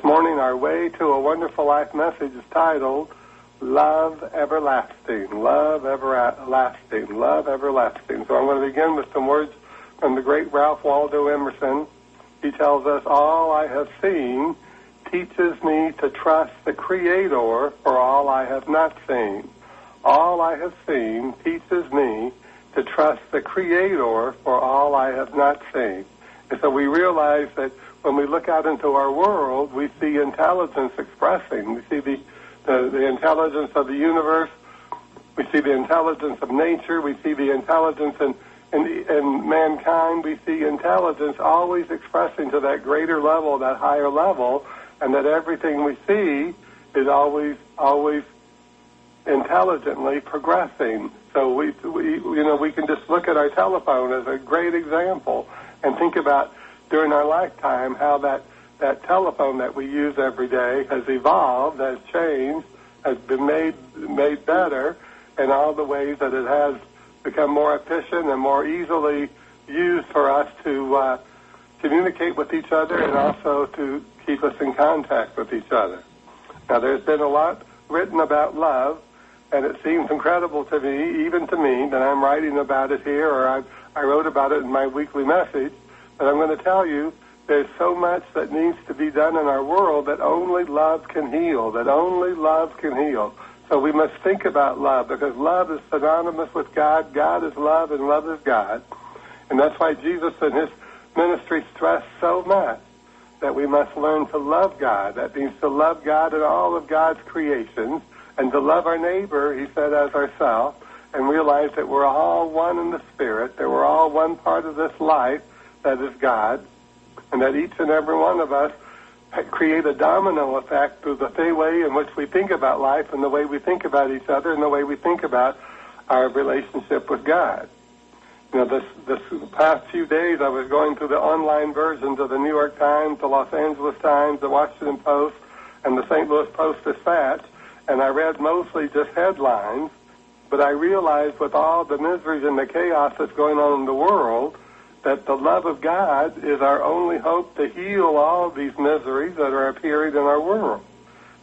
morning our Way to a Wonderful Life message is titled, Love Everlasting, Love Everlasting, Love Everlasting. So I'm going to begin with some words from the great Ralph Waldo Emerson. He tells us, all I have seen teaches me to trust the Creator for all I have not seen. All I have seen teaches me to trust the Creator for all I have not seen. And so we realize that when we look out into our world, we see intelligence expressing. We see the intelligence of the universe. We see the intelligence of nature. We see the intelligence in mankind. We see intelligence always expressing to that greater level, that higher level, and that everything we see is always intelligently progressing. So we can just look at our telephone as a great example and think about during our lifetime how that telephone that we use every day has evolved, has changed, has been made better, and all the ways that it has become more efficient and more easily used for us to communicate with each other and also to keep us in contact with each other. Now, there's been a lot written about love, and it seems incredible to me, even to me, that I'm writing about it here, or I wrote about it in my weekly message. But I'm going to tell you, there's so much that needs to be done in our world that only love can heal, that only love can heal. So we must think about love, because love is synonymous with God. God is love, and love is God. And that's why Jesus in his ministry stressed so much that we must learn to love God. That means to love God and all of God's creations, and to love our neighbor, he said, as ourselves, and realize that we're all one in the Spirit, that we're all one part of this life that is God, and that each and every one of us create a domino effect through the way in which we think about life and the way we think about each other and the way we think about our relationship with God. You know, this past few days I was going through the online versions of the New York Times, the Los Angeles Times, the Washington Post, and the St. Louis Post-Dispatch, and I read mostly just headlines, but I realized with all the miseries and the chaos that's going on in the world, that the love of God is our only hope to heal all these miseries that are appearing in our world.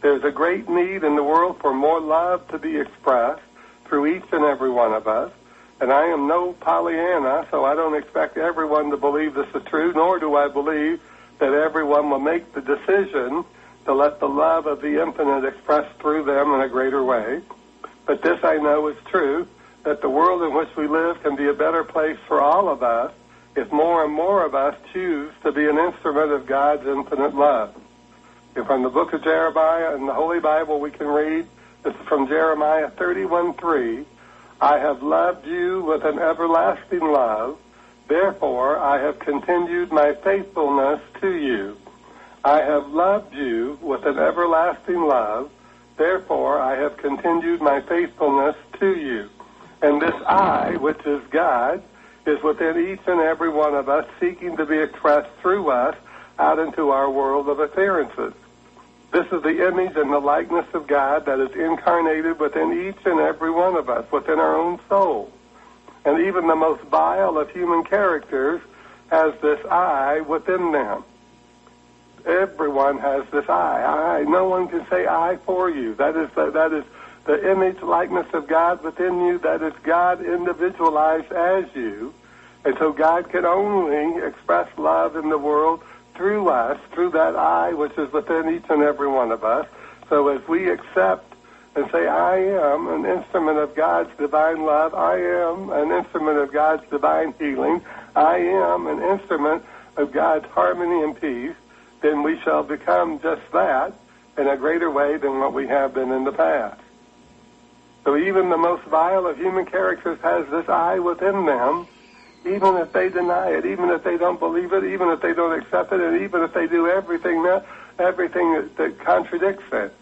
There's a great need in the world for more love to be expressed through each and every one of us. And I am no Pollyanna, so I don't expect everyone to believe this is true, nor do I believe that everyone will make the decision to let the love of the infinite express through them in a greater way. But this I know is true, that the world in which we live can be a better place for all of us if more and more of us choose to be an instrument of God's infinite love. And from the book of Jeremiah in the Holy Bible we can read, this is from Jeremiah 31:3, I have loved you with an everlasting love, therefore I have continued my faithfulness to you. I have loved you with an everlasting love, therefore I have continued my faithfulness to you. And this I, which is God, is within each and every one of us, seeking to be expressed through us out into our world of appearances. This is the image and the likeness of God that is incarnated within each and every one of us, within our own soul. And even the most vile of human characters has this I within them. Everyone has this I. No one can say I for you. That is the image, likeness of God within you, that is God individualized as you. And so God can only express love in the world through us, through that I which is within each and every one of us. So as we accept and say, I am an instrument of God's divine love, I am an instrument of God's divine healing, I am an instrument of God's harmony and peace, then we shall become just that in a greater way than what we have been in the past. So even the most vile of human characters has this I within them, even if they deny it, even if they don't believe it, even if they don't accept it, and even if they do everything that contradicts it.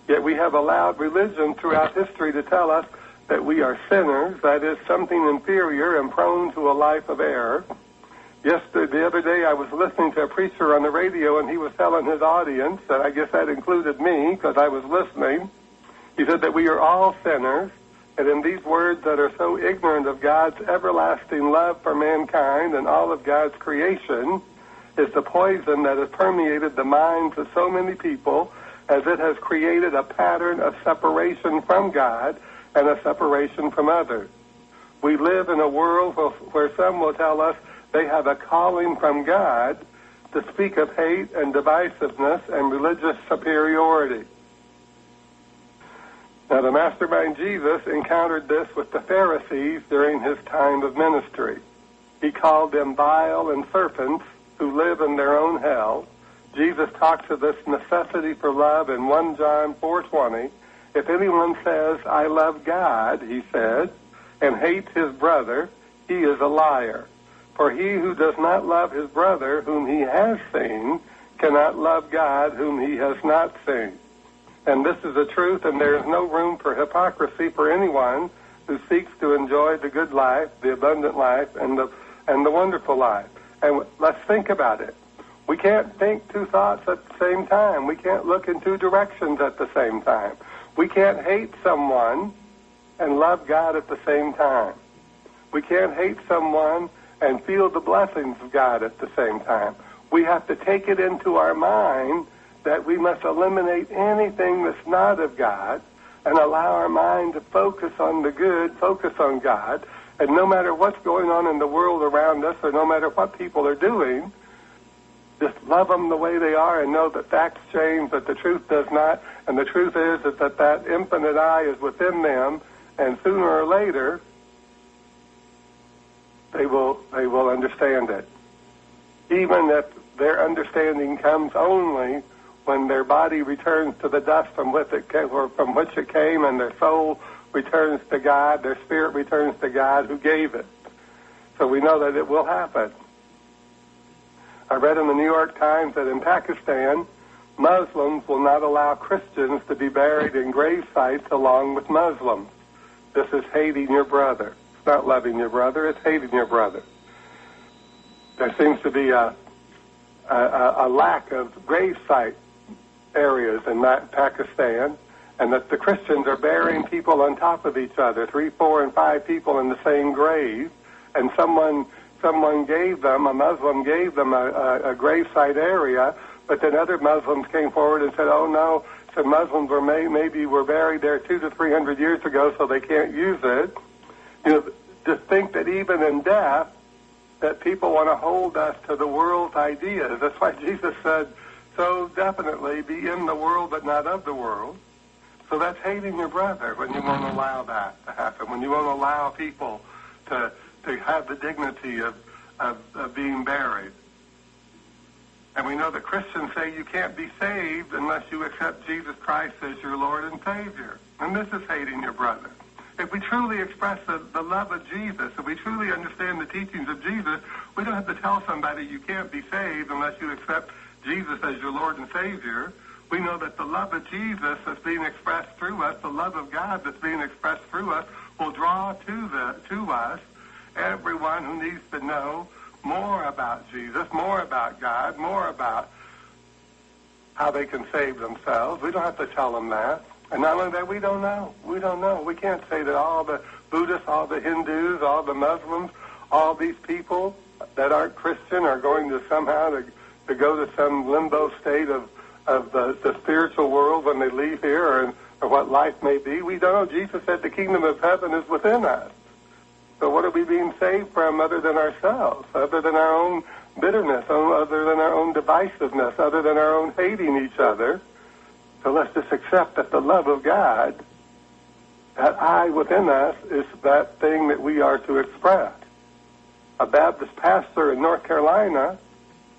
Yet we have allowed religion throughout history to tell us that we are sinners, that is, something inferior and prone to a life of error. The other day I was listening to a preacher on the radio, and he was telling his audience, and I guess that included me because I was listening, he said that we are all sinners, and in these words that are so ignorant of God's everlasting love for mankind and all of God's creation, is the poison that has permeated the minds of so many people, as it has created a pattern of separation from God and a separation from others. We live in a world where some will tell us they have a calling from God to speak of hate and divisiveness and religious superiority. Now, the mastermind Jesus encountered this with the Pharisees during his time of ministry. He called them vile and serpents who live in their own hell. Jesus talks of this necessity for love in 1 John 4:20. If anyone says, I love God, he said, and hates his brother, he is a liar. For he who does not love his brother whom he has seen cannot love God whom he has not seen. And this is the truth, and there is no room for hypocrisy for anyone who seeks to enjoy the good life, the abundant life, and the wonderful life. And let's think about it. We can't think two thoughts at the same time. We can't look in two directions at the same time. We can't hate someone and love God at the same time. We can't hate someone and feel the blessings of God at the same time. We have to take it into our mind that we must eliminate anything that's not of God and allow our mind to focus on the good, focus on God. And no matter what's going on in the world around us, or no matter what people are doing, just love them the way they are and know that facts change, but the truth does not. And the truth is that infinite I is within them, and sooner or later, they will understand it. Even if their understanding comes only when their body returns to the dust from which it came, and their soul returns to God, their spirit returns to God who gave it. So we know that it will happen. I read in the New York Times that in Pakistan, Muslims will not allow Christians to be buried in grave sites along with Muslims. This is hating your brother. It's not loving your brother, it's hating your brother. There seems to be a lack of grave site areas in Pakistan, and that the Christians are burying people on top of each other, 3, 4, and 5 people in the same grave, and someone gave them, a Muslim gave them a gravesite area, but then other Muslims came forward and said, oh no, some Muslims maybe were buried there 200 to 300 years ago, so they can't use it. You know, to think that even in death, that people want to hold us to the world's ideas. That's why Jesus said, so definitely be in the world but not of the world. So that's hating your brother when you won't allow that to happen, when you won't allow people to have the dignity of being buried. And we know that Christians say you can't be saved unless you accept Jesus Christ as your Lord and Savior. And this is hating your brother. If we truly express the love of Jesus, if we truly understand the teachings of Jesus, we don't have to tell somebody you can't be saved unless you accept Jesus as your Lord and Savior. We know that the love of Jesus that's being expressed through us, the love of God that's being expressed through us, will draw to us everyone who needs to know more about Jesus, more about God, more about how they can save themselves. We don't have to tell them that. And not only that, we don't know. We don't know. We can't say that all the Buddhists, all the Hindus, all the Muslims, all these people that aren't Christian are going to somehow to go to some limbo state of the spiritual world when they leave here, or what life may be. We don't know. Jesus said the kingdom of heaven is within us. So what are we being saved from other than ourselves, other than our own bitterness, other than our own divisiveness, other than our own hating each other? So let's just accept that the love of God, that I within us, is that thing that we are to express. A Baptist pastor in North Carolina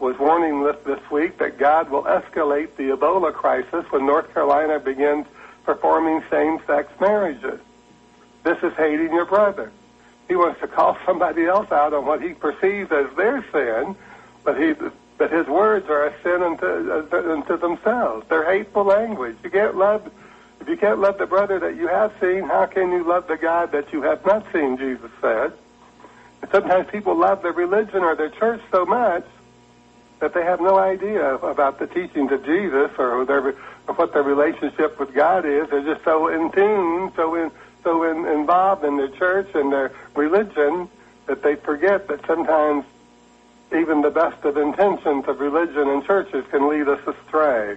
was warning this week that God will escalate the Ebola crisis when North Carolina begins performing same-sex marriages. This is hating your brother. He wants to call somebody else out on what he perceives as their sin, but his words are a sin unto themselves. They're hateful language. If you can't love the brother that you have seen, how can you love the God that you have not seen, Jesus said. And sometimes people love their religion or their church so much that they have no idea about the teachings of Jesus or what their relationship with God is. They're just so in tune, so involved in their church and their religion that they forget that sometimes even the best of intentions of religion and churches can lead us astray.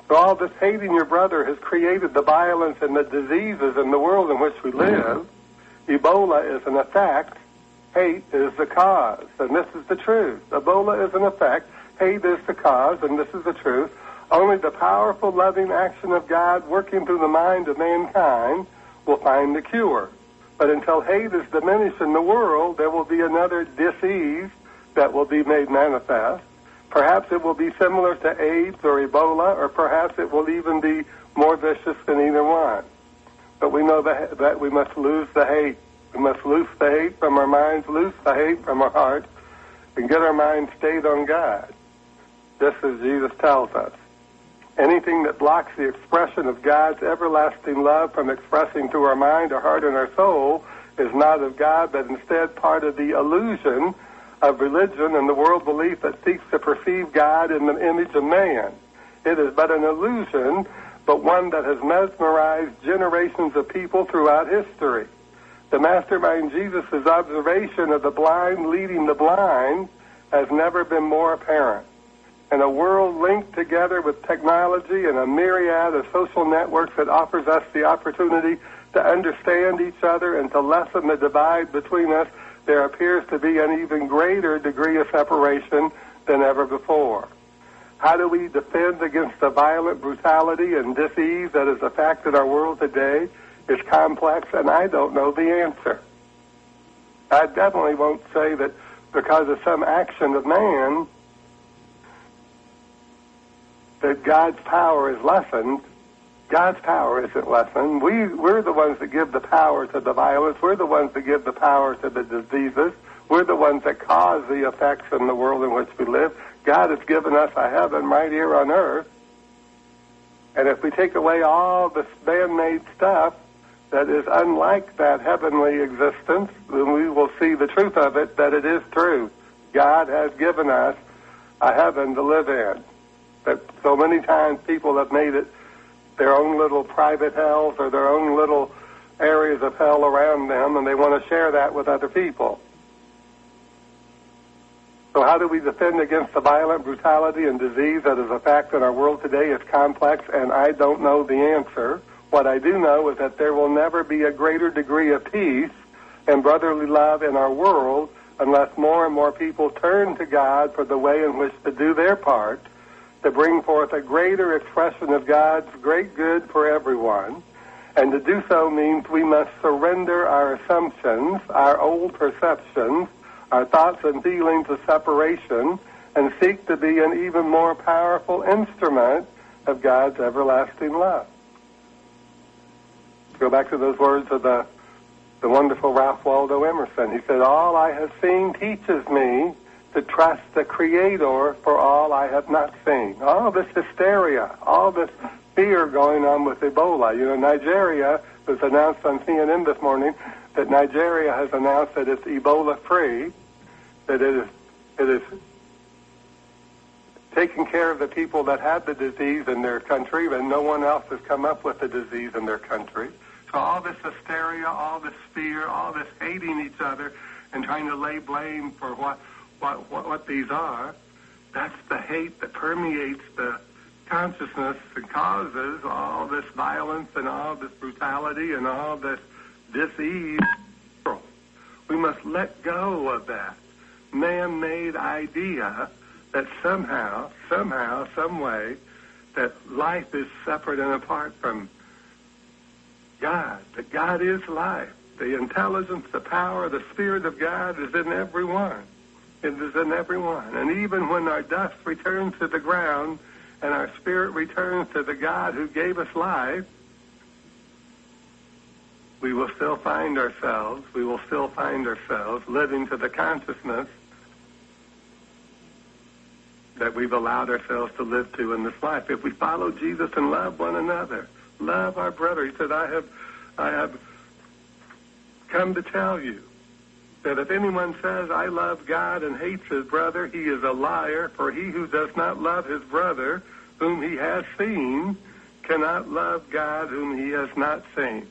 So all this hating your brother has created the violence and the diseases in the world in which we live. Ebola is an effect. Hate is the cause. And this is the truth. Ebola is an effect. Hate is the cause. And this is the truth. Only the powerful, loving action of God working through the mind of mankind will find the cure. But until hate is diminished in the world, there will be another disease that will be made manifest. Perhaps it will be similar to AIDS or Ebola, or perhaps it will even be more vicious than either one. But we know that we must lose the hate. We must loose the hate from our minds, loose the hate from our hearts, and get our minds stayed on God, just as Jesus tells us. Anything that blocks the expression of God's everlasting love from expressing through our mind, our heart, and our soul is not of God, but instead part of the illusion of religion and the world belief that seeks to perceive God in the image of man. It is but an illusion, but one that has mesmerized generations of people throughout history. The mastermind Jesus' observation of the blind leading the blind has never been more apparent. In a world linked together with technology and a myriad of social networks that offers us the opportunity to understand each other and to lessen the divide between us, there appears to be an even greater degree of separation than ever before. How do we defend against the violent brutality and disease that is a fact in our world today is complex, and I don't know the answer. I definitely won't say that because of some action of man that God's power is lessened. God's power isn't lessened. We're the ones that give the power to the violence. We're the ones that give the power to the diseases. We're the ones that cause the effects in the world in which we live. God has given us a heaven right here on earth. And if we take away all this man-made stuff that is unlike that heavenly existence, then we will see the truth of it, that it is true. God has given us a heaven to live in. But so many times people have made it their own little private hells or their own little areas of hell around them, and they want to share that with other people. So how do we defend against the violent brutality and disease that is a fact in our world today? It's complex, and I don't know the answer. What I do know is that there will never be a greater degree of peace and brotherly love in our world unless more and more people turn to God for the way in which to do their part to bring forth a greater expression of God's great good for everyone. And to do so means we must surrender our assumptions, our old perceptions, our thoughts and feelings of separation, and seek to be an even more powerful instrument of God's everlasting love. Go back to those words of the wonderful Ralph Waldo Emerson. He said, "All I have seen teaches me to trust the Creator for all I have not seen." All this hysteria, all this fear going on with Ebola. You know, Nigeria was announced on CNN this morning that Nigeria has announced that it's Ebola-free, that it is taking care of the people that had the disease in their country, and no one else has come up with the disease in their country. So all this hysteria, all this fear, all this hating each other and trying to lay blame for what these are, that's the hate that permeates the consciousness and causes all this violence and all this brutality and all this disease. We must let go of that man-made idea that somehow, some way, that life is separate and apart from God, that God is life. The intelligence, the power, the Spirit of God is in everyone. It is in everyone. And even when our dust returns to the ground and our spirit returns to the God who gave us life, we will still find ourselves living to the consciousness that we've allowed ourselves to live to in this life. If we follow Jesus and love one another, love our brother. He said, I have come to tell you that if anyone says, I love God and hates his brother, he is a liar, for he who does not love his brother whom he has seen cannot love God whom he has not seen.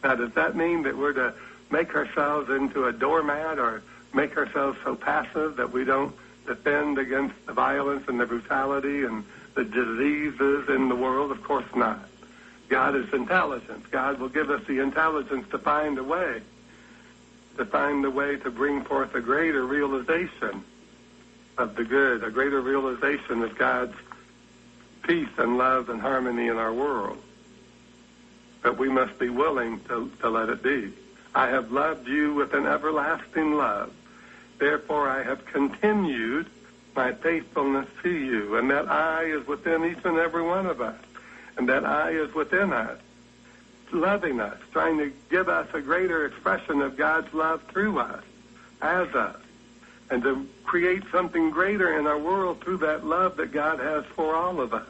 Now, does that mean that we're to make ourselves into a doormat or make ourselves so passive that we don't defend against the violence and the brutality and the diseases in the world? Of course not. God is intelligence. God will give us the intelligence to find a way to bring forth a greater realization of the good, a greater realization of God's peace and love and harmony in our world. But we must be willing to let it be. I have loved you with an everlasting love. Therefore I have continued my faithfulness to you. And that I is within each and every one of us. And that I is within us, loving us, trying to give us a greater expression of God's love through us, as us, and to create something greater in our world through that love that God has for all of us.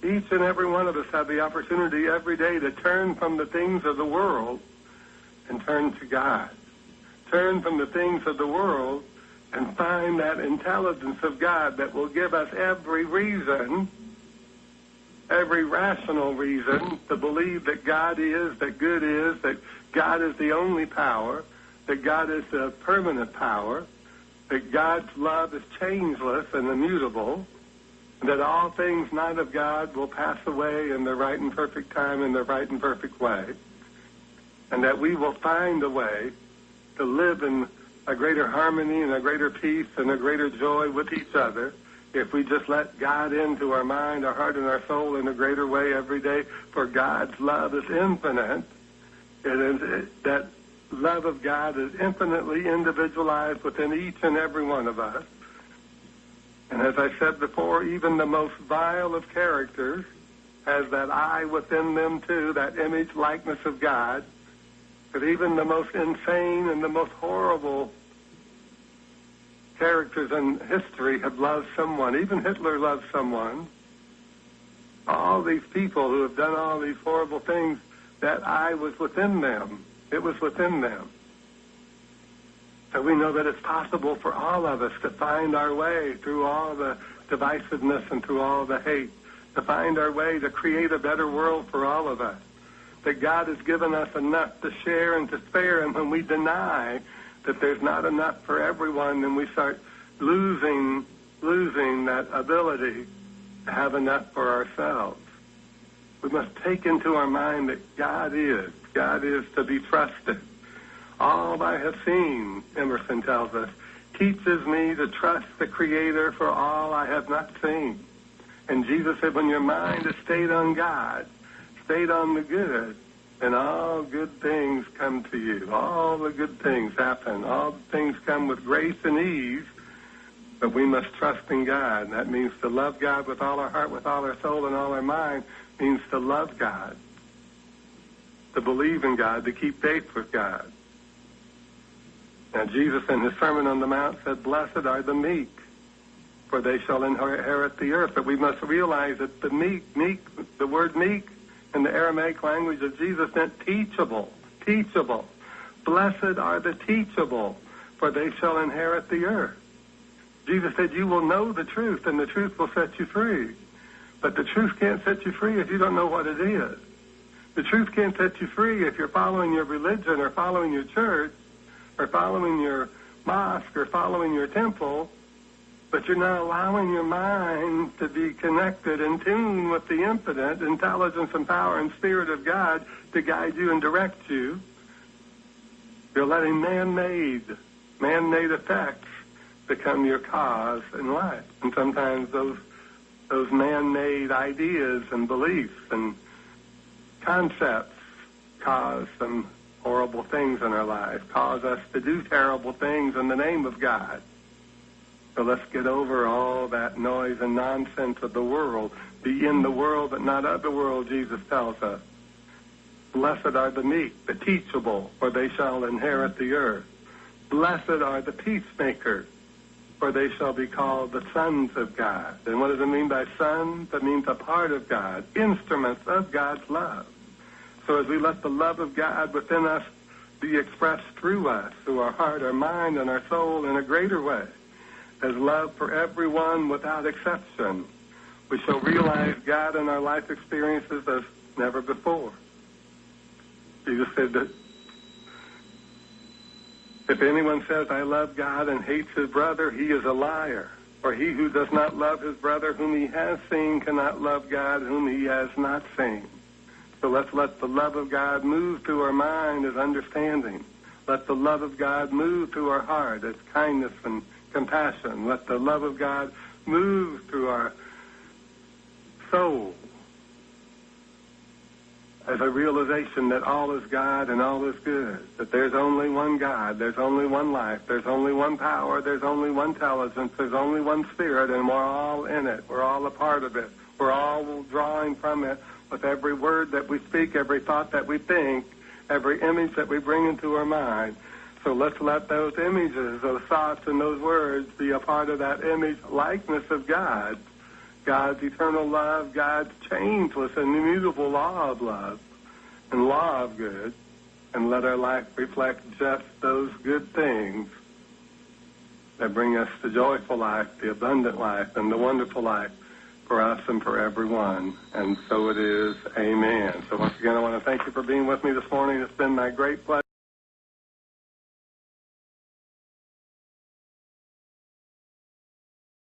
Each and every one of us have the opportunity every day to turn from the things of the world and turn to God. Turn from the things of the world and find that intelligence of God that will give us every reason, every rational reason to believe that God is, that good is, that God is the only power, that God is the permanent power, that God's love is changeless and immutable, that all things not of God will pass away in their right and perfect time, in their right and perfect way, and that we will find a way to live in a greater harmony and a greater peace and a greater joy with each other if we just let God into our mind, our heart, and our soul in a greater way every day. For God's love is infinite. That love of God is infinitely individualized within each and every one of us. And as I said before, even the most vile of characters has that I within them too, that image likeness of God. But even the most insane and the most horrible characters in history have loved someone. Even Hitler loved someone. All these people who have done all these horrible things, that I was within them. It was within them. So we know that it's possible for all of us to find our way through all the divisiveness and through all the hate, to find our way to create a better world for all of us. That God has given us enough to share and to spare, and when we deny that there's not enough for everyone, then we start losing that ability to have enough for ourselves. We must take into our mind that God is to be trusted. All I have seen, Emerson tells us, teaches me to trust the Creator for all I have not seen. And Jesus said, when your mind is stayed on God, stayed on the good, and all good things come to you. All the good things happen. All the things come with grace and ease, but we must trust in God. That means to love God with all our heart, with all our soul, and all our mind, means to love God, to believe in God, to keep faith with God. Now, Jesus in his Sermon on the Mount said, blessed are the meek, for they shall inherit the earth. But we must realize that the meek, the word meek in the Aramaic language of Jesus meant teachable. Blessed are the teachable, for they shall inherit the earth. Jesus said, you will know the truth, and the truth will set you free. But the truth can't set you free if you don't know what it is. The truth can't set you free if you're following your religion or following your church or following your mosque or following your temple, but you're not allowing your mind to be connected in tune with the infinite intelligence and power and spirit of God to guide you and direct you. You're letting man-made effects become your cause in life. And sometimes those man-made ideas and beliefs and concepts cause some horrible things in our lives, cause us to do terrible things in the name of God. So let's get over all that noise and nonsense of the world. Be in the world, but not of the world, Jesus tells us. Blessed are the meek, the teachable, for they shall inherit the earth. Blessed are the peacemakers, for they shall be called the sons of God. And what does it mean by sons? That means a part of God, instruments of God's love. So as we let the love of God within us be expressed through us, through our heart, our mind, and our soul in a greater way, as love for everyone without exception, we shall realize God in our life experiences as never before. Jesus said that If anyone says, I love God and hates his brother, he is a liar. For he who does not love his brother whom he has seen cannot love God whom he has not seen. So let's let the love of God move through our mind as understanding. Let the love of God move through our heart as kindness and compassion. Let the love of God move through our soul as a realization that all is God and all is good, that there's only one God, there's only one life, there's only one power, there's only one intelligence, there's only one spirit, and we're all in it. We're all a part of it. We're all drawing from it with every word that we speak, every thought that we think, every image that we bring into our mind. So let's let those images, those thoughts, and those words be a part of that image likeness of God. God's eternal love, God's changeless and immutable law of love and law of good, and let our life reflect just those good things that bring us the joyful life, the abundant life, and the wonderful life for us and for everyone. And so it is. Amen. So once again, I want to thank you for being with me this morning. It's been my great pleasure.